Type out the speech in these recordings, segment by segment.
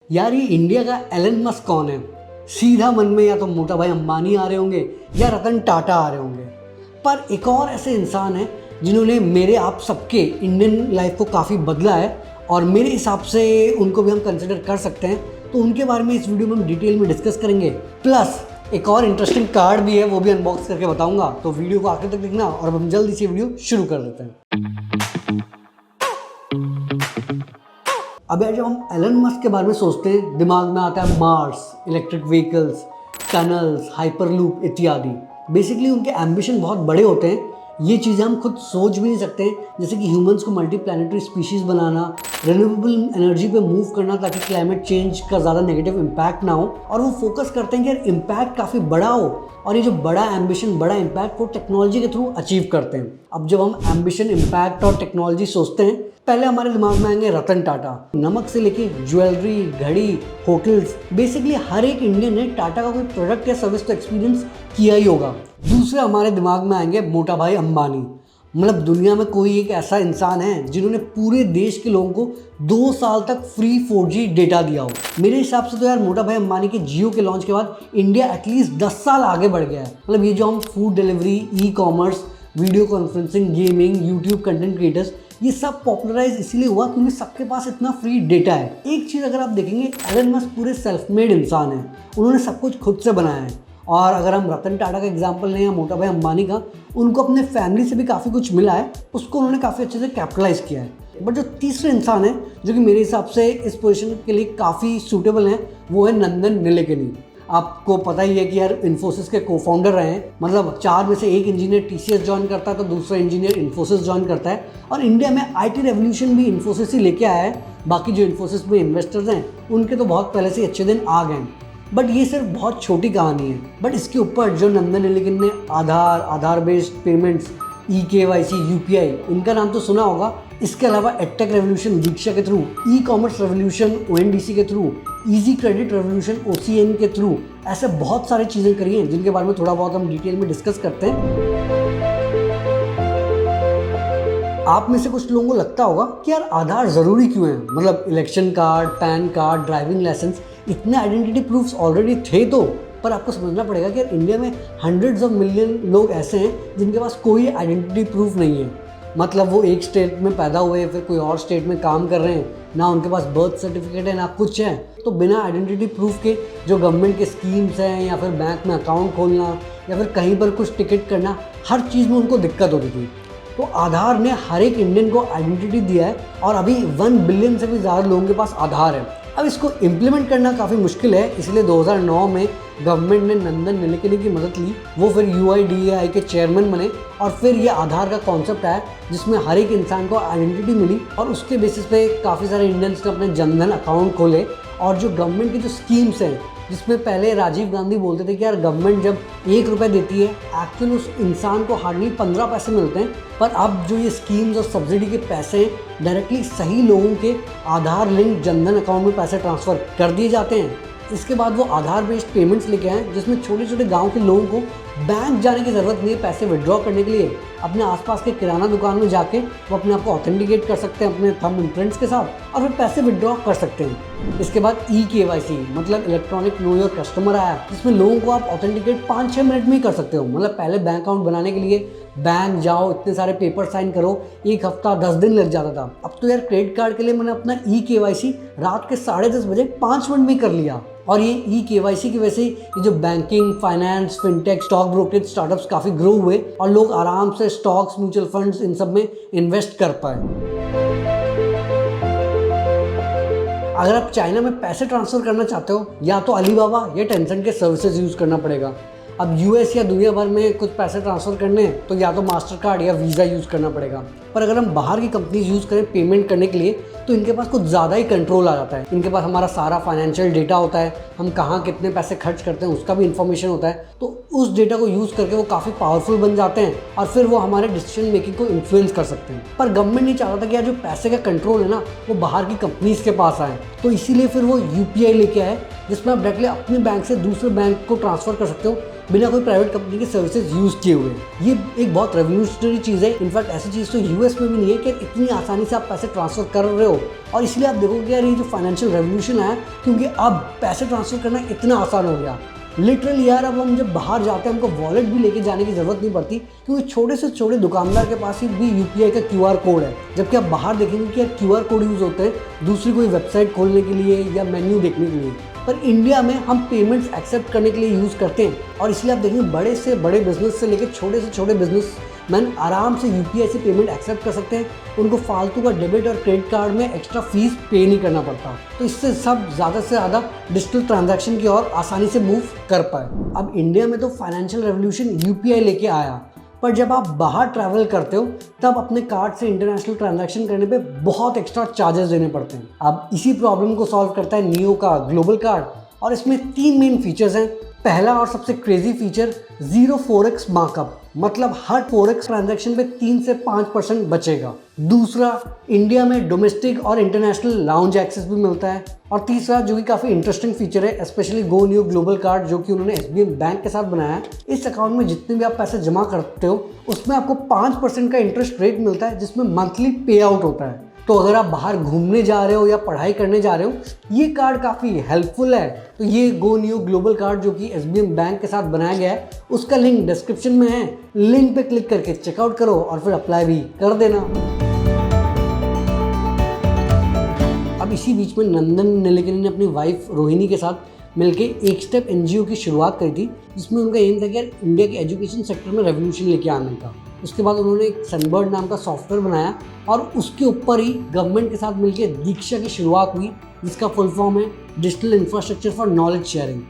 यार ये इंडिया का एलन मस्क कौन है? सीधा मन में या तो मोटा भाई अंबानी आ रहे होंगे या रतन टाटा आ रहे होंगे। पर एक और ऐसे इंसान हैं जिन्होंने मेरे आप सबके इंडियन लाइफ को काफ़ी बदला है और मेरे हिसाब से उनको भी हम कंसिडर कर सकते हैं। तो उनके बारे में इस वीडियो में हम डिटेल में डिस्कस करेंगे। प्लस एक और इंटरेस्टिंग कार्ड भी है, वो भी अनबॉक्स करके बताऊंगा। तो वीडियो को आखिर तक देखना और अब हम जल्दी से वीडियो शुरू कर देते हैं। अब यार जब हम एलन मस्क के बारे में सोचते हैं दिमाग में आता है Mars, electric vehicles, tunnels, hyperloop इत्यादि। बेसिकली उनके एम्बिशन बहुत बड़े होते हैं। ये चीज़ें हम खुद सोच भी नहीं सकते, जैसे कि ह्यूमंस को मल्टी प्लानिटरी स्पीशीज़ बनाना, रिन्यूएबल एनर्जी पे मूव करना ताकि क्लाइमेट चेंज का ज़्यादा नेगेटिव इम्पैक्ट ना हो। और वो फोकस करते हैं कि यार इम्पैक्ट काफ़ी बड़ा हो और ये जो बड़ा एम्बिशन, बड़ा इम्पैक्ट वो टेक्नोलॉजी के थ्रू अचीव करते हैं। अब जब हम एम्बिशन, इम्पैक्ट और टेक्नोलॉजी सोचते हैं, पहले हमारे दिमाग में आएंगे रतन टाटा। नमक से लेके ज्वेलरी, घड़ी, होटल्स, बेसिकली हर एक इंडियन ने टाटा का कोई प्रोडक्ट या सर्विस तो एक्सपीरियंस किया ही होगा। दूसरे हमारे दिमाग में आएंगे मोटा भाई अंबानी। मतलब दुनिया में कोई एक ऐसा इंसान है जिन्होंने पूरे देश के लोगों को 2 साल तक फ्री 4G डेटा दिया हो। मेरे हिसाब से तो यार मोटा भाई अंबानी के जियो के लॉन्च के बाद इंडिया एटलीस्ट 10 साल आगे बढ़ गया है। मतलब ये जो हम food delivery, e commerce, video conferencing, gaming, YouTube content creators, ये सब पॉपुलराइज इसीलिए हुआ क्योंकि सबके पास इतना फ्री डेटा है। एक चीज़ अगर आप देखेंगे, एलन मस्क पूरे सेल्फ मेड इंसान है। उन्होंने सब कुछ खुद से बनाया है। और अगर हम रतन टाटा का एग्जांपल लें या मोटा भाई अंबानी का, उनको अपने फैमिली से भी काफ़ी कुछ मिला है, उसको उन्होंने काफ़ी अच्छे से कैपिटलाइज किया है। बट जो तीसरे इंसान है जो कि मेरे हिसाब से इस पोजीशन के लिए काफ़ी सूटेबल हैं, वो है नंदन निलेकनी। आपको पता ही है कि यार इन्फोसिस के को-फाउंडर रहे हैं। मतलब 4 में से एक इंजीनियर TCS ज्वाइन करता है तो दूसरा इंजीनियर इन्फोसिस ज्वाइन करता है। और इंडिया में IT रेवोल्यूशन भी इन्फोसिस ही लेके आया है। बाकी जो इन्फोसिस में इन्वेस्टर्स हैं उनके तो बहुत पहले से अच्छे दिन आ गए। बट ये सिर्फ बहुत छोटी कहानी है। बट इसके ऊपर जो नंदन निलेकनी ने आधार बेस्ड पेमेंट्स, eKYC, UPI, इनका नाम तो सुना होगा। इसके अलावा एडटेक रेवोल्यूशन दीक्षा के through, e commerce revolution ONDC के through, easy credit revolution OCN के थ्रू, ऐसे बहुत सारी चीज़ें करी हैं जिनके बारे में थोड़ा बहुत हम डिटेल में डिस्कस करते हैं। आप में से कुछ लोगों को लगता होगा कि यार आधार ज़रूरी क्यों है? मतलब election card, pan card, driving license, इतने आइडेंटिटी प्रूफ्स ऑलरेडी थे। तो पर आपको समझना पड़ेगा कि यार इंडिया में हंड्रेड्स ऑफ मिलियन लोग ऐसे हैं जिनके पास कोई आइडेंटिटी प्रूफ नहीं है। मतलब वो एक स्टेट में पैदा हुए, फिर कोई और स्टेट में काम कर रहे हैं, ना उनके पास बर्थ सर्टिफिकेट है, ना कुछ है। तो बिना आइडेंटिटी प्रूफ के जो गवर्नमेंट के स्कीम्स हैं या फिर बैंक में अकाउंट खोलना या फिर कहीं पर कुछ टिकट करना, हर चीज़ में उनको दिक्कत होती थी। तो आधार ने हर एक इंडियन को आइडेंटिटी दिया है और अभी 1 बिलियन से भी ज़्यादा लोगों के पास आधार है। अब इसको इम्प्लीमेंट करना काफ़ी मुश्किल है, इसलिए 2009 में गवर्नमेंट ने नंदन निलेकनी की मदद ली। वो फिर UIDAI के चेयरमैन बने और फिर ये आधार का कॉन्सेप्ट आया जिसमें हर एक इंसान को आइडेंटिटी मिली और उसके बेसिस पे काफ़ी सारे इंडियंस ने अपने जनधन अकाउंट खोले। और जो गवर्नमेंट की जो स्कीम्स हैं, जिसमें पहले राजीव गांधी बोलते थे कि यार गवर्नमेंट जब 1 रुपये देती है, एक्चुअली उस इंसान को हार्डली 15 पैसे मिलते हैं। पर अब जो ये स्कीम्स और सब्सिडी के पैसे डायरेक्टली सही लोगों के आधार लिंक जनधन अकाउंट में पैसे ट्रांसफ़र कर दिए जाते हैं। इसके बाद वो आधार बेस्ड पेमेंट्स लेके आए जिसमें छोटे छोटे गांव के लोगों को बैंक जाने की ज़रूरत नहीं है। पैसे विड्रॉ करने के लिए अपने आसपास के किराना दुकान में जाके वो अपने आप को ऑथेंटिकेट कर सकते हैं अपने थंब इम्प्रिंट्स के साथ और फिर पैसे विड्रॉ कर सकते हैं। इसके बाद eKYC मतलब इलेक्ट्रॉनिक नो योर कस्टमर आया, जिसमें लोगों को आप ऑथेंटिकेट 5-6 मिनट में ही कर सकते हो। मतलब पहले बैंक अकाउंट बनाने के लिए बैंक जाओ, इतने सारे पेपर साइन करो, 1 हफ्ता 10 दिन लग जाता था। अब तो यार क्रेडिट कार्ड के लिए मैंने अपना eKYC रात के 10:30 बजे 5 मिनट में कर लिया। और ये eKYC की वजह से ये जो banking, finance, fintech, stock brokerage startups काफ़ी ग्रो हुए और लोग आराम से स्टॉक्स, म्यूचुअल फंड्स, इन सब में इन्वेस्ट कर पाए। अगर आप चाइना में पैसे ट्रांसफ़र करना चाहते हो, या तो अलीबाबा या टेंसेंट के सर्विसेज यूज़ करना पड़ेगा। अब US या दुनिया भर में कुछ पैसे ट्रांसफ़र करने हैं तो या तो मास्टर कार्ड या वीज़ा यूज़ करना पड़ेगा। पर अगर हम बाहर की कंपनीज यूज़ करें पेमेंट करने के लिए तो इनके पास कुछ ज़्यादा ही कंट्रोल आ जाता है। इनके पास हमारा सारा फाइनेंशियल डेटा होता है, हम कहाँ कितने पैसे खर्च करते हैं उसका भी इन्फॉर्मेशन होता है। तो उस डेटा को यूज़ करके वो काफ़ी पावरफुल बन जाते हैं और फिर वो हमारे डिसीजन मेकिंग को इन्फ्लुएंस कर सकते हैं। पर गवर्नमेंट नहीं चाहता था कि यार जो पैसे का कंट्रोल है ना वो बाहर की कंपनीज़ के पास आए, तो इसीलिए फिर वो UPI लेके आए जिसमें आप डायरेक्टली अपने बैंक से दूसरे बैंक को ट्रांसफ़र कर सकते हो बिना कोई प्राइवेट कंपनी की सर्विसेज यूज़ किए हुए। ये एक बहुत रेवोल्यूशनरी चीज़ है। इनफैक्ट ऐसी चीज़ तो यूएस में भी नहीं है कि इतनी आसानी से आप पैसे ट्रांसफ़र कर रहे हो। और इसलिए आप देखोगे यार ये जो फाइनेंशियल रेवोल्यूशन है, क्योंकि अब पैसे ट्रांसफ़र करना इतना आसान हो गया। लिटरली यार अब हम जब बाहर जाते हैं हमको वॉलेट भी लेके जाने की ज़रूरत नहीं पड़ती, क्योंकि छोटे से छोटे दुकानदार के पास ही भी यूपीआई का क्यूआर कोड है। जबकि आप बाहर देखेंगे कि यार क्यूआर कोड यूज़ होते हैं दूसरी कोई वेबसाइट खोलने के लिए या मेन्यू देखने के लिए, पर इंडिया में हम पेमेंट्स एक्सेप्ट करने के लिए यूज़ करते हैं। और इसलिए आप देखेंगे बड़े से बड़े बिजनेस से लेकर छोटे से छोटे बिजनेस मैन आराम से यूपीआई से पेमेंट एक्सेप्ट कर सकते हैं। उनको फालतू का डेबिट और क्रेडिट कार्ड में एक्स्ट्रा फीस पे नहीं करना पड़ता। तो इससे सब ज़्यादा से ज़्यादा डिजिटल ट्रांजैक्शन की ओर आसानी से मूव कर पाए। अब इंडिया में तो फाइनेंशियल रेवोल्यूशन यूपीआई लेके आया, पर जब आप बाहर ट्रैवल करते हो तब अपने कार्ड से इंटरनेशनल ट्रांजैक्शन करने पे बहुत एक्स्ट्रा चार्जेस देने पड़ते हैं। अब इसी प्रॉब्लम को सॉल्व करता है नियो का ग्लोबल कार्ड, और इसमें 3 मेन फीचर्स हैं। पहला और सबसे क्रेजी फीचर 0 4x मार्कअप, मतलब हर 4x ट्रांजैक्शन पे 3 से 5% बचेगा। दूसरा, इंडिया में डोमेस्टिक और इंटरनेशनल लाउंज एक्सेस भी मिलता है। और तीसरा जो कि काफ़ी इंटरेस्टिंग फीचर है, स्पेशली गो नियो ग्लोबल कार्ड जो कि उन्होंने एसबीआई बैंक के साथ बनाया है। इस अकाउंट में जितने भी आप पैसे जमा करते हो उसमें आपको 5% का इंटरेस्ट रेट मिलता है, जिसमें मंथली पे आउट होता है। तो अगर आप बाहर घूमने जा रहे हो या पढ़ाई करने जा रहे हो, ये कार्ड काफ़ी हेल्पफुल है। तो ये गो नियो ग्लोबल कार्ड जो कि एसबीआई बैंक के साथ बनाया गया है, उसका लिंक डिस्क्रिप्शन में है। लिंक पे क्लिक करके चेकआउट करो और फिर अप्लाई भी कर देना। अब इसी बीच में नंदन नीलेकनी ने अपनी वाइफ रोहिणी के साथ मिलके एक स्टेप एनजीओ की शुरुआत करी थी, जिसमें उनका एम था कि यार इंडिया के एजुकेशन सेक्टर में रेवोल्यूशन लेके आने का। उसके बाद उन्होंने एक सनबर्ड नाम का सॉफ्टवेयर बनाया और उसके ऊपर ही गवर्नमेंट के साथ मिलकर दीक्षा की शुरुआत हुई, जिसका फुल फॉर्म है digital infrastructure for knowledge sharing.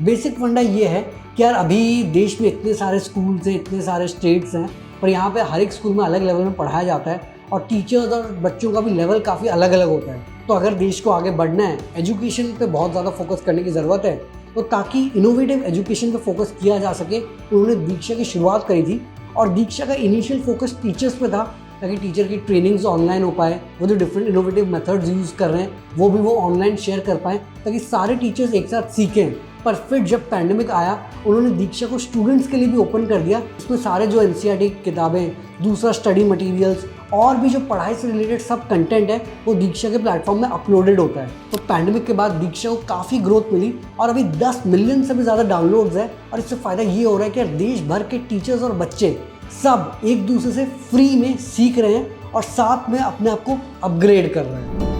Basic फंडा ये है कि यार अभी देश में इतने सारे स्कूल्स हैं, इतने सारे स्टेट्स हैं, पर यहाँ पे हर एक स्कूल में अलग लेवल में पढ़ाया जाता है और टीचर्स और बच्चों का भी लेवल काफ़ी अलग अलग होता है। तो अगर देश को आगे बढ़ना है, एजुकेशन पे बहुत ज़्यादा फोकस करने की ज़रूरत है। तो ताकि इनोवेटिव एजुकेशन पे फोकस किया जा सके, उन्होंने दीक्षा की शुरुआत करी थी। और दीक्षा का इनिशियल फोकस टीचर्स पे था, ताकि टीचर की ट्रेनिंग्स ऑनलाइन हो पाए, वो जो डिफरेंट इनोवेटिव मेथड्स यूज़ कर रहे हैं वो भी वो ऑनलाइन शेयर कर पाएँ, ताकि सारे टीचर्स एक साथ सीखें। पर फिर जब पैंडेमिक आया, उन्होंने दीक्षा को स्टूडेंट्स के लिए भी ओपन कर दिया। इसमें सारे जो एनसीईआरटी किताबें, दूसरा स्टडी मटेरियल्स और भी जो पढ़ाई से रिलेटेड सब कंटेंट है वो दीक्षा के प्लेटफॉर्म में अपलोडेड होता है। तो पैंडेमिक के बाद दीक्षा को काफ़ी ग्रोथ मिली और अभी 10 मिलियन से भी ज़्यादा डाउनलोड्स है। और इससे फ़ायदा ये हो रहा है कि देश भर के टीचर्स और बच्चे सब एक दूसरे से फ्री में सीख रहे हैं और साथ में अपने आप को अपग्रेड कर रहे हैं।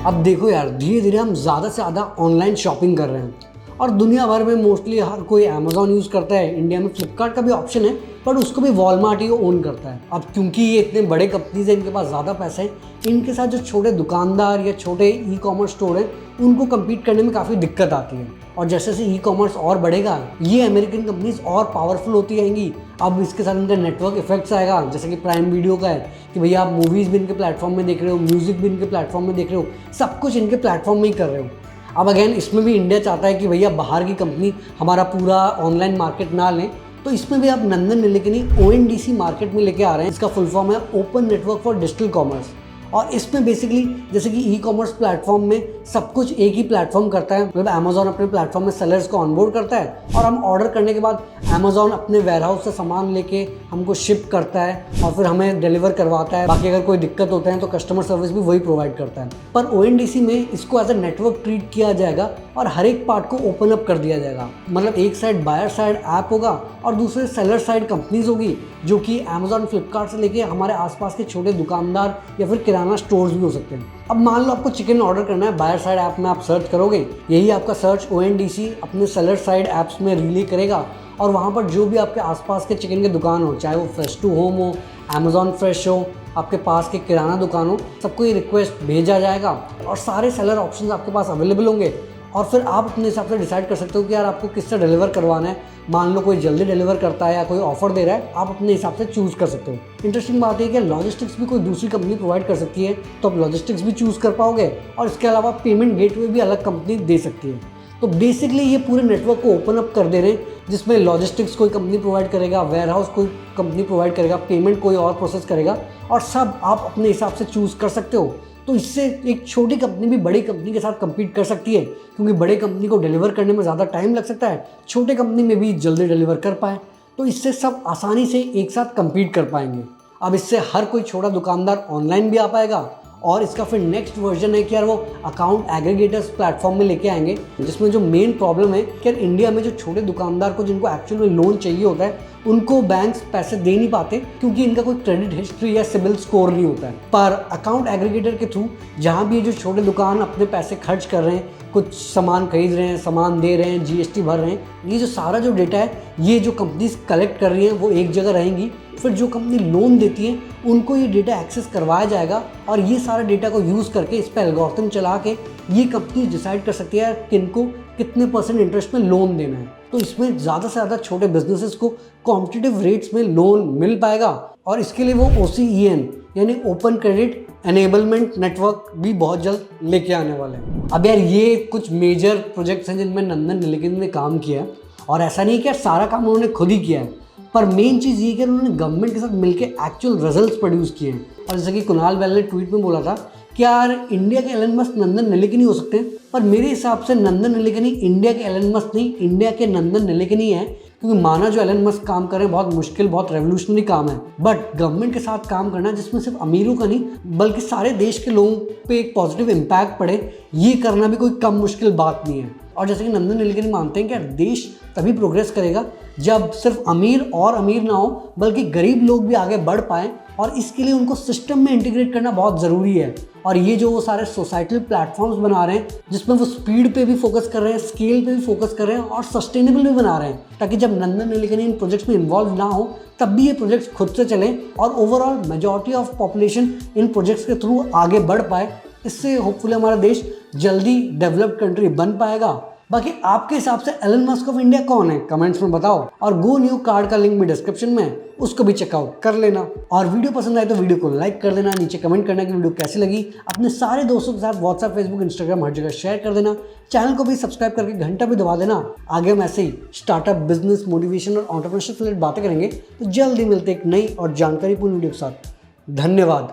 अब देखो यार, धीरे धीरे हम ज़्यादा से ज़्यादा ऑनलाइन शॉपिंग कर रहे हैं और दुनिया भर में मोस्टली हर कोई अमेज़ॉन यूज़ करता है। इंडिया में फ्लिपकार्ट का भी ऑप्शन है, पर उसको भी वॉलमार्ट ही ओन करता है। अब क्योंकि ये इतने बड़े कंपनीज हैं, इनके पास ज़्यादा पैसे हैं, इनके साथ जो छोटे दुकानदार या छोटे ई कॉमर्स स्टोर हैं उनको कम्पीट करने में काफ़ी दिक्कत आती है। और जैसे जैसे ई कॉमर्स और बढ़ेगा, ये अमेरिकन कंपनीज और पावरफुल होती जाएंगी। अब इसके साथ इनका नेटवर्क इफेक्ट्स आएगा, जैसे कि प्राइम वीडियो का है कि भैया आप मूवीज़ भी इनके प्लेटफॉर्म में देख रहे हो, म्यूज़िक भी इनके प्लेटफॉर्म में देख रहे हो, सब कुछ इनके प्लेटफॉर्म में ही कर रहे हो। अब अगेन इसमें भी इंडिया चाहता है कि भैया बाहर की कंपनी हमारा पूरा ऑनलाइन मार्केट ना लें, तो इसमें भी आप नंदन नीलेकनी ओएनडीसी मार्केट में लेके आ रहे हैं। इसका फुल फॉर्म है open network for digital commerce. और इसमें बेसिकली जैसे कि ई कॉमर्स प्लेटफॉर्म में सब कुछ एक ही प्लेटफॉर्म करता है, मतलब अमेज़ॉन अपने प्लेटफॉर्म में सेलर्स को ऑनबोर्ड करता है और हम ऑर्डर करने के बाद अमेज़ॉन अपने वेयरहाउस से सामान लेके हमको शिप करता है और फिर हमें डिलीवर करवाता है। बाकी अगर कोई दिक्कत होता है तो कस्टमर सर्विस भी वही प्रोवाइड करता है। पर ओएनडीसी में इसको एज ए नेटवर्क ट्रीट किया जाएगा और हर एक पार्ट को ओपन अप कर दिया जाएगा। मतलब एक साइड बायर साइड ऐप होगा और दूसरे सेलर साइड कंपनीज होगी, जो कि अमेज़ॉन फ्लिपकार्ट से लेके हमारे आसपास के छोटे दुकानदार या फिर किराना स्टोर्स भी हो सकते हैं। अब मान लो आपको चिकन ऑर्डर करना है, बायर साइड ऐप में आप सर्च करोगे, यही आपका सर्च ओएनडीसी अपने सेलर साइड ऐप्स में रिले करेगा और वहाँ पर जो भी आपके आसपास के चिकन के दुकान हो, चाहे वो फ्रेश टू होम हो, अमेज़ॉन फ्रेश हो, आपके पास के किराना दुकान हो, सबको ये रिक्वेस्ट भेजा जाएगा और सारे सेलर ऑप्शंस आपके पास अवेलेबल होंगे। और फिर आप अपने हिसाब से डिसाइड कर सकते हो कि यार आपको किससे डिलीवर करवाना है। मान लो कोई जल्दी डिलीवर करता है या कोई ऑफर दे रहा है, आप अपने हिसाब से चूज़ कर सकते हो। इंटरेस्टिंग बात है कि लॉजिस्टिक्स भी कोई दूसरी कंपनी प्रोवाइड कर सकती है, तो आप लॉजिस्टिक्स भी चूज़ कर पाओगे और इसके अलावा पेमेंट गेटवे भी अलग कंपनी दे सकती है। तो बेसिकली ये पूरे नेटवर्क को ओपन अप कर दे रहे हैं, जिसमें लॉजिस्टिक्स कोई कंपनी प्रोवाइड करेगा, वेयरहाउस कोई कंपनी प्रोवाइड करेगा, पेमेंट कोई और प्रोसेस करेगा और सब आप अपने हिसाब से चूज़ कर सकते हो। तो इससे एक छोटी कंपनी भी बड़ी कंपनी के साथ compete कर सकती है, क्योंकि बड़े कंपनी को डिलीवर करने में ज़्यादा टाइम लग सकता है, छोटे कंपनी में भी जल्दी डिलीवर कर पाए, तो इससे सब आसानी से एक साथ compete कर पाएंगे। अब इससे हर कोई छोटा दुकानदार ऑनलाइन भी आ पाएगा, और इसका फिर नेक्स्ट वर्जन है कि यार वो अकाउंट एग्रीगेटर्स प्लेटफॉर्म में लेके आएंगे, जिसमें जो मेन प्रॉब्लम है कि यार इंडिया में जो छोटे दुकानदार को जिनको एक्चुअल में लोन चाहिए होता है, उनको बैंक्स पैसे दे नहीं पाते, क्योंकि इनका कोई क्रेडिट हिस्ट्री या सिबिल स्कोर नहीं होता है। पर अकाउंट एग्रीगेटर के थ्रू जहाँ भी ये जो छोटे दुकान अपने पैसे खर्च कर रहे हैं, कुछ सामान खरीद रहे हैं, सामान दे रहे हैं, जीएसटी भर रहे हैं, ये जो सारा जो डेटा है ये जो कंपनीज कलेक्ट कर रही हैं वो एक जगह रहेंगी। फिर जो कंपनी लोन देती है उनको ये डेटा एक्सेस करवाया जाएगा, और ये सारा डेटा को यूज़ करके इस पर एल्गोरिथम चला के ये कंपनी डिसाइड कर सकती है कि इनको कितने % इंटरेस्ट में लोन देना है। तो इसमें ज़्यादा से ज़्यादा छोटे बिजनेसेस को कॉम्पिटिटिव रेट्स में लोन मिल पाएगा, और इसके लिए वो OCEN यानी ओपन क्रेडिट एनेबलमेंट नेटवर्क भी बहुत जल्द लेके आने वाले हैं। अब यार ये कुछ मेजर प्रोजेक्ट्स हैं जिनमें नंदन नीलेकनी ने काम किया है, और ऐसा नहीं कि यार सारा काम उन्होंने खुद ही किया है, पर मेन चीज़ ये कि उन्होंने गवर्नमेंट के साथ मिलकर एक्चुअल रिजल्ट्स प्रोड्यूस किए हैं। और जैसे कि कुणाल बैल ने ट्वीट में बोला था कि यार इंडिया के एलन मस्क नंदन नीलेकनी हो सकते हैं, पर मेरे हिसाब से नंदन नीलेकनी इंडिया के एलन मस्क नहीं, इंडिया के नंदन नीलेकनी है, क्योंकि माना जो एलन मस्क काम कर रहे हैं बहुत मुश्किल, बहुत रेवोल्यूशनरी काम है, बट गवर्नमेंट के साथ काम करना जिसमें सिर्फ अमीरों का नहीं बल्कि सारे देश के लोगों पे एक पॉजिटिव इम्पैक्ट पड़े, ये करना भी कोई कम मुश्किल बात नहीं है। और जैसे कि नंदन नीलेकनी मानते हैं कि यार देश तभी प्रोग्रेस करेगा जब सिर्फ अमीर और अमीर ना हो बल्कि गरीब लोग भी आगे बढ़ पाएँ, और इसके लिए उनको सिस्टम में इंटीग्रेट करना बहुत ज़रूरी है। और ये जो वो सारे सोसाइटल प्लेटफॉर्म्स बना रहे हैं जिसमें वो स्पीड पे भी फोकस कर रहे हैं, स्केल पे भी फोकस कर रहे हैं, और सस्टेनेबल भी बना रहे हैं, ताकि जब नंदन नीलेकनी इन प्रोजेक्ट्स में इन्वॉल्व ना हो तब भी ये प्रोजेक्ट्स खुद से चलें, और overall majority of population in projects के थ्रू आगे बढ़ पाए। इससे होपफुली हमारा देश जल्दी डेवलप्ड कंट्री बन पाएगा। बाकी आपके हिसाब से एलन मस्क ऑफ इंडिया कौन है, कमेंट्स में बताओ, और गो न्यू कार्ड का लिंक भी डिस्क्रिप्शन में है, उसको भी चेकआउट कर लेना। और वीडियो पसंद आए तो वीडियो को लाइक कर देना, नीचे कमेंट करना कि वीडियो कैसी लगी, अपने सारे दोस्तों के साथ व्हाट्सएप, फेसबुक, इंस्टाग्राम हर जगह शेयर कर देना, चैनल को भी सब्सक्राइब करके घंटा भी दबा देना। आगे हम ऐसे ही स्टार्टअप, बिजनेस, मोटिवेशन और एंटरप्रेन्योरशिप से रिलेटेड बातें करेंगे, तो जल्दी मिलते एक नई और जानकारीपूर्ण वीडियो के साथ। धन्यवाद।